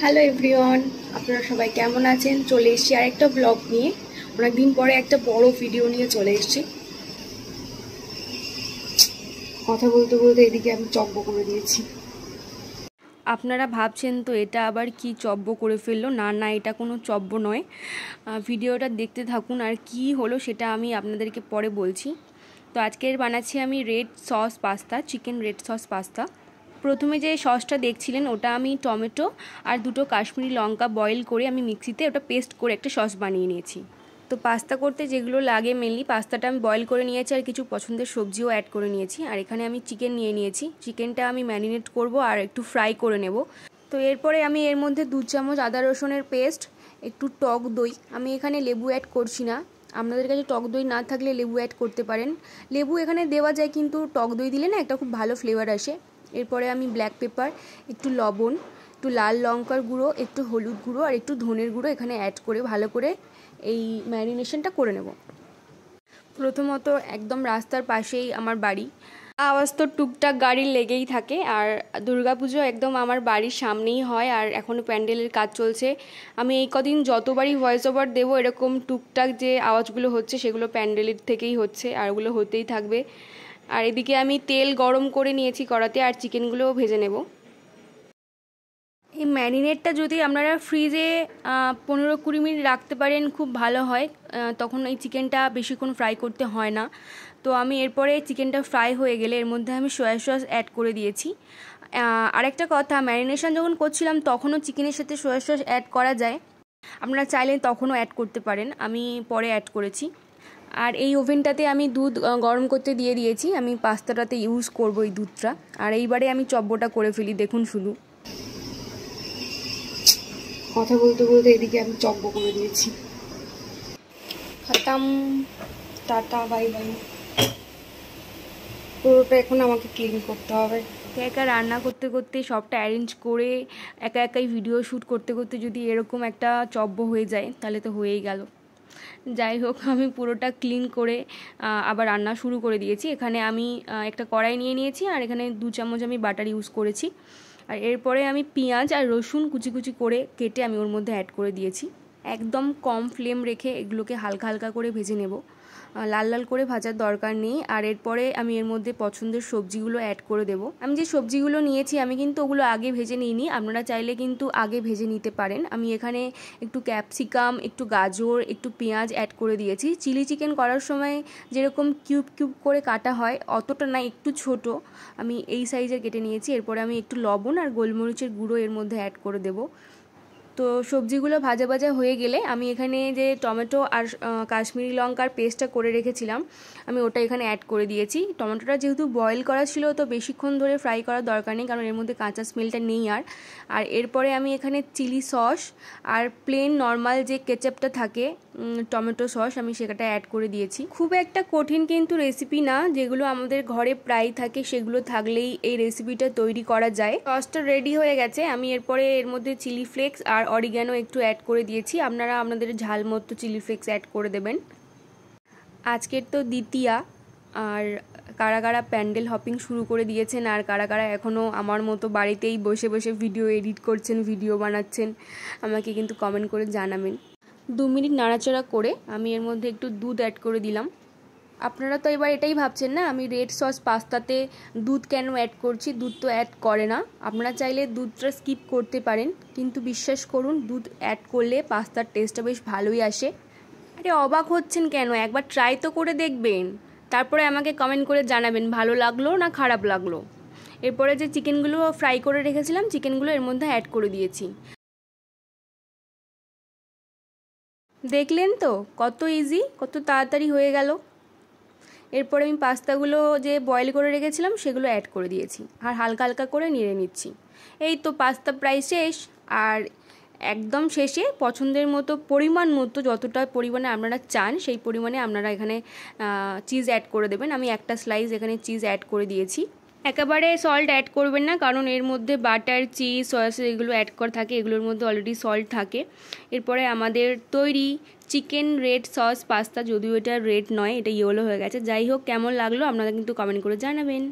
Hello everyone, আপনারা সবাই কেমন আছেন? চলে এসেছি আরেকটা ব্লগ নিয়ে। অনেকদিন পরে একটা বড় ভিডিও নিয়ে চলে এসেছি। কথা বলতে বলতে এদিকে আমি চব্য করে দিয়েছি। আপনারা ভাবছেন তো এটা আবার কি চব্য করে ফেললো? না না, এটা কোনো চব্য নয়। ভিডিওটা দেখতে থাকুন, আর কি হলো সেটা আমি আপনাদেরকে পরে বলছি। তো আজকের বানাচ্ছি আমি red sauce pasta, chicken red sauce pasta. প্রথমে যে সসটা দেখছিলেন ওটা আমি টমেটো আর দুটো কাশ্মীরি লঙ্কা বয়েল করে আমি মিক্সিতে ওটা পেস্ট করে একটা সস বানিয়ে নিয়েছি। তো পাস্তা করতে যেগুলো লাগে মেনলি, পাস্তাটা আমি বয়েল করে নিয়েছি আর কিছু পছন্দের সবজিও অ্যাড করে নিয়েছি। আর এখানে আমি চিকেন নিয়ে নিয়েছি। চিকেনটা আমি ম্যারিনেট করব আর একটু ফ্রাই করে নেব। তো এরপরে আমি এর মধ্যে 2 চামচ আদা রসুনের পেস্ট, একটু টক দই, আমি এখানে লেবু অ্যাড করছি না। আপনাদের কাছে টক দই না থাকলে লেবু অ্যাড করতে পারেন। লেবু এখানে দেওয়া যায়, কিন্তু টক দই দিলে না একটা খুব ভালো ফ্লেভার আসে। এরপরে আমি ব্ল্যাক পেপার, একটু লবণ, একটু লাল লঙ্কার গুঁড়ো, একটু হলুদ গুঁড়ো আর একটু ধনের গুঁড়ো এখানে অ্যাড করে ভালো করে এই ম্যারিনেশনটা করে নেব। প্রথমত একদম রাস্তার পাশেই আমার বাড়ি, আওয়াজ তো টুকটাক গাড়ির লেগেই থাকে। আর দুর্গাপুজো একদম আমার বাড়ির সামনেই হয়, আর এখনও প্যান্ডেলের কাজ চলছে। আমি এই কদিন যতবারই ভয়েস ওভার দেবো এরকম টুকটাক যে আওয়াজগুলো হচ্ছে সেগুলো প্যান্ডেলের থেকেই হচ্ছে, আর ওগুলো হতেই থাকবে। আর এদিকে আমি তেল গরম করে নিয়েছি কড়াতে, আর চিকেনগুলোও ভেজে নেব। এই ম্যারিনেটটা যদি আপনারা ফ্রিজে 15-20 মিনিট রাখতে পারেন খুব ভালো হয়, তখন এই চিকেনটা বেশিক্ষণ ফ্রাই করতে হয় না। তো আমি এরপরে চিকেনটা ফ্রাই হয়ে গেলে এর মধ্যে আমি সয়া সস অ্যাড করে দিয়েছি। আরেকটা কথা, ম্যারিনেশন যখন করছিলাম তখনও চিকেনের সাথে সয়া সস অ্যাড করা যায়, আপনারা চাইলে তখনও অ্যাড করতে পারেন, আমি পরে অ্যাড করেছি। আর এই ওভেনটাতে আমি দুধ গরম করতে দিয়ে দিয়েছি, আমি পাস্তাটাতে ইউজ করব এই দুধটা। আর এইবারে আমি চব্বটা করে ফেলি, দেখুন শুধু। কথা বলতে বলতে এদিকে আমি চব্য করে দিয়েছি। খতম, টাটা বাই বাই। পুরোটা এখন আমাকে ক্লিন করতে হবে। একা রান্না করতে করতে সবটা অ্যারেঞ্জ করে একা একাই ভিডিও শ্যুট করতে করতে যদি এরকম একটা চব্য হয়ে যায় তাহলে তো হয়েই গেল। যাই হোক, আমি পুরোটা ক্লিন করে আবার রান্না শুরু করে দিয়েছি। এখানে আমি একটা কড়াই নিয়ে নিয়েছি, আর এখানে 2 চামচ আমি বাটার ইউজ করেছি। আর এরপরে আমি পেঁয়াজ আর রসুন কুচি কুচি করে কেটে আমি ওর মধ্যে অ্যাড করে দিয়েছি। একদম কম ফ্লেম রেখে এগুলোকে হালকা হালকা করে ভেজে নেব, লাল লাল করে ভাজার দরকার নেই। আর এরপরে আমি এর মধ্যে পছন্দের সবজিগুলো অ্যাড করে দেব। আমি যে সবজিগুলো নিয়েছি আমি কিন্তু ওগুলো আগে ভেজে নিইনি, আপনারা চাইলে কিন্তু আগে ভেজে নিতে পারেন। আমি এখানে একটু ক্যাপসিকাম, একটু গাজর, একটু পেঁয়াজ অ্যাড করে দিয়েছি। চিলি চিকেন করার সময় যেরকম কিউব কিউব করে কাটা হয় অতটা না, একটু ছোট আমি এই সাইজের কেটে নিয়েছি। এরপরে আমি একটু লবণ আর গোলমরিচের গুঁড়ো এর মধ্যে অ্যাড করে দেব। তো সবজিগুলো ভাজা ভাজা হয়ে গেলে আমি এখানে যে টমেটো আর কাশ্মীরি লঙ্কার পেস্টটা করে রেখেছিলাম আমি ওটা এখানে অ্যাড করে দিয়েছি। টমেটোটা যেহেতু বয়েল করা ছিল তো বেশিক্ষণ ধরে ফ্রাই করার দরকার নেই, কারণ এর মধ্যে কাঁচা স্মেলটা নেই। আর এরপরে আমি এখানে চিলি সস আর প্লেন নর্মাল যে কেচাপটা থাকে টমেটো সস আমি সেটা অ্যাড করে দিয়েছি। খুব একটা কঠিন কিন্তু রেসিপি না, যেগুলো আমাদের ঘরে প্রায় থাকে সেগুলো থাকলেই এই রেসিপিটা তৈরি করা যায়। সসটা রেডি হয়ে গেছে, আমি এরপরে এর মধ্যে চিলি ফ্লেক্স আর অরিগ্যানো একটু অ্যাড করে দিয়েছি। আপনারা আপনাদের ঝাল মতো চিলি ফ্লেক্স অ্যাড করে দেবেন। আজকের তো দ্বিতীয়া, আর কারা কারা প্যান্ডেল হপিং শুরু করে দিয়েছেন আর কারা কারা এখনও আমার মতো বাড়িতেই বসে বসে ভিডিও এডিট করছেন, ভিডিও বানাচ্ছেন, আমাকে কিন্তু কমেন্ট করে জানাবেন। 2 মিনিট নাড়াচাড়া করে আমি এর মধ্যে একটু দুধ অ্যাড করে দিলাম। আপনারা তো এবার এটাই ভাবছেন না আমি রেড সস পাস্তাতে দুধ কেন অ্যাড করছি, দুধ তো অ্যাড করে না। আপনারা চাইলে দুধটা স্কিপ করতে পারেন, কিন্তু বিশ্বাস করুন দুধ অ্যাড করলে পাস্তার টেস্টটা বেশ ভালোই আসে। আরে অবাক হচ্ছেন কেন, একবার ট্রাই তো করে দেখবেন, তারপরে আমাকে কমেন্ট করে জানাবেন ভালো লাগলো না খারাপ লাগলো। এরপরে যে চিকেনগুলো ফ্রাই করে রেখেছিলাম চিকেনগুলো এর মধ্যে অ্যাড করে দিয়েছি। দেখলেন তো কত ইজি, কত তাড়াতাড়ি হয়ে গেল। এরপরে আমি পাস্তাগুলো যে বয়েল করে রেখেছিলাম সেগুলো অ্যাড করে দিয়েছি আর হালকা হালকা করে নেড়ে নিচ্ছি। এই তো পাস্তা প্রায় শেষ। আর একদম শেষে পছন্দের মতো পরিমাণ মতো যতটা পরিমাণে আপনারা চান সেই পরিমাণে আপনারা এখানে চিজ অ্যাড করে দেবেন। আমি একটা স্লাইস এখানে চিজ অ্যাড করে দিয়েছি। একেবারে সল্ট অ্যাড করবেন না, কারণ এর মধ্যে বাটার, চিজ, সয়া সস এগুলো অ্যাড করা থাকে, এগুলোর মধ্যে অলরেডি সল্ট থাকে। এরপরে আমাদের তৈরি চিকেন রেড সস পাস্তা, যদিও এটা রেড নয়, এটা ইয়েলো হয়ে গেছে। যাই হোক, কেমন লাগলো আপনারা কিন্তু কমেন্ট করে জানাবেন।